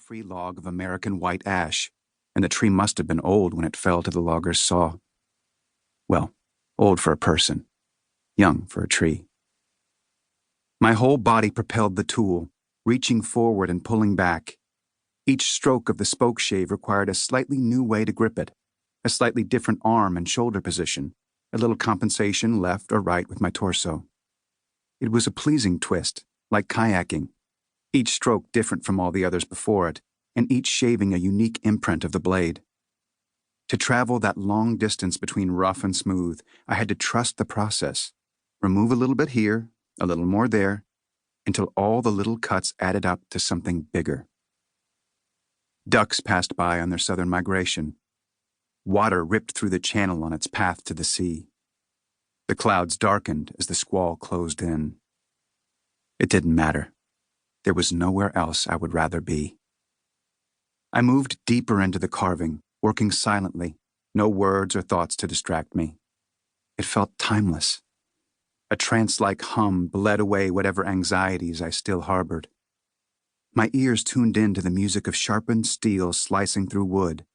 free log of American white ash, and the tree must have been old when it fell to the logger's saw. Well, old for a person, young for a tree. My whole body propelled the tool, reaching forward and pulling back. Each stroke of the spoke shave required a slightly new way to grip it, a slightly different arm and shoulder position, a little compensation left or right with my torso. It was a pleasing twist, like kayaking, each stroke different from all the others before it, and each shaving a unique imprint of the blade. To travel that long distance between rough and smooth, I had to trust the process, remove a little bit here, a little more there, until all the little cuts added up to something bigger. Ducks passed by on their southern migration. Water ripped through the channel on its path to the sea. The clouds darkened as the squall closed in. It didn't matter. There was nowhere else I would rather be. I moved deeper into the carving, working silently, no words or thoughts to distract me. It felt timeless. A trance-like hum bled away whatever anxieties I still harbored. My ears tuned in to the music of sharpened steel slicing through wood,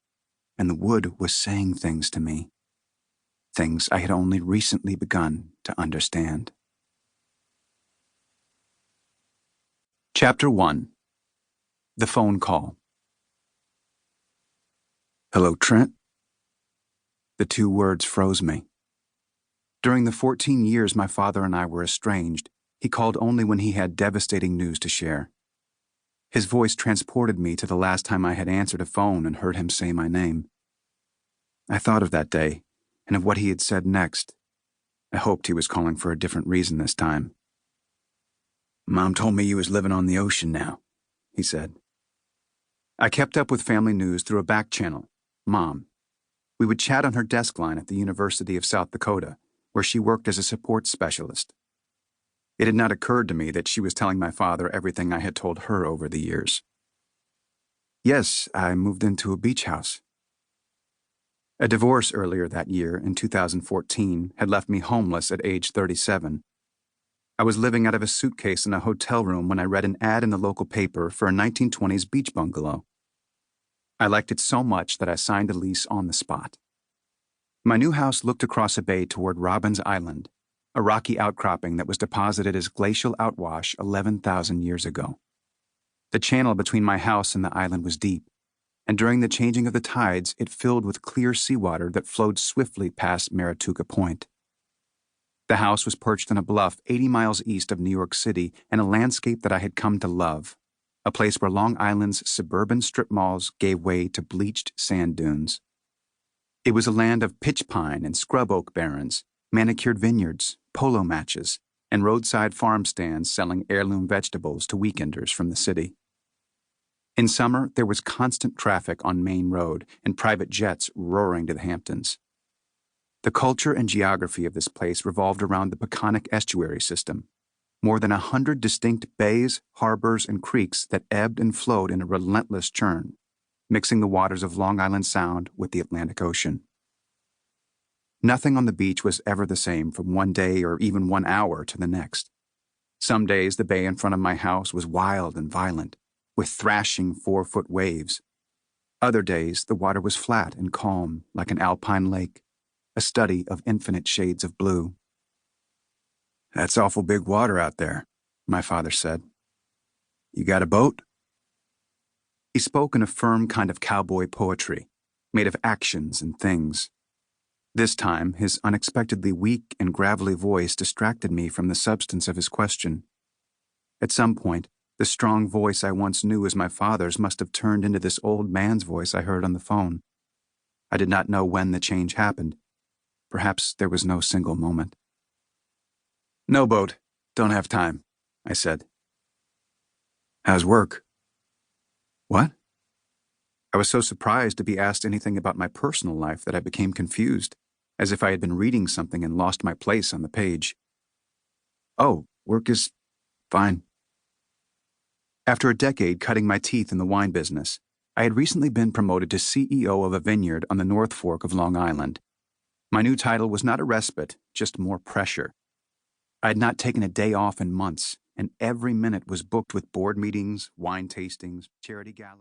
and the wood was saying things to me. Things I had only recently begun to understand. Chapter 1. The Phone Call. Hello, Trent? The two words froze me. During the 14 years my father and I were estranged, he called only when he had devastating news to share. His voice transported me to the last time I had answered a phone and heard him say my name. I thought of that day, and of what he had said next. I hoped he was calling for a different reason this time. Mom told me you was living on the ocean now, he said. I kept up with family news through a back channel, Mom. We would chat on her desk line at the University of South Dakota, where she worked as a support specialist. It had not occurred to me that she was telling my father everything I had told her over the years. Yes, I moved into a beach house. A divorce earlier that year, in 2014, had left me homeless at age 37. I was living out of a suitcase in a hotel room when I read an ad in the local paper for a 1920s beach bungalow. I liked it so much that I signed a lease on the spot. My new house looked across a bay toward Robbins Island, a rocky outcropping that was deposited as glacial outwash 11,000 years ago. The channel between my house and the island was deep, and during the changing of the tides, it filled with clear seawater that flowed swiftly past Marituka Point. The house was perched on a bluff 80 miles east of New York City in a landscape that I had come to love, a place where Long Island's suburban strip malls gave way to bleached sand dunes. It was a land of pitch pine and scrub oak barrens, manicured vineyards, polo matches, and roadside farm stands selling heirloom vegetables to weekenders from the city. In summer, there was constant traffic on Main Road and private jets roaring to the Hamptons. The culture and geography of this place revolved around the Peconic estuary system, more than 100 distinct bays, harbors, and creeks that ebbed and flowed in a relentless churn, mixing the waters of Long Island Sound with the Atlantic Ocean. Nothing on the beach was ever the same from one day or even 1 hour to the next. Some days the bay in front of my house was wild and violent, with thrashing 4-foot waves. Other days the water was flat and calm like an alpine lake, a study of infinite shades of blue. That's awful big water out there, my father said. You got a boat? He spoke in a firm kind of cowboy poetry, made of actions and things. This time, his unexpectedly weak and gravelly voice distracted me from the substance of his question. At some point, the strong voice I once knew as my father's must have turned into this old man's voice I heard on the phone. I did not know when the change happened. Perhaps there was no single moment. No boat. Don't have time, I said. How's work? What? I was so surprised to be asked anything about my personal life that I became confused, as if I had been reading something and lost my place on the page. Oh, work is fine. After a decade cutting my teeth in the wine business, I had recently been promoted to CEO of a vineyard on the North Fork of Long Island. My new title was not a respite, just more pressure. I had not taken a day off in months, and every minute was booked with board meetings, wine tastings, charity galas.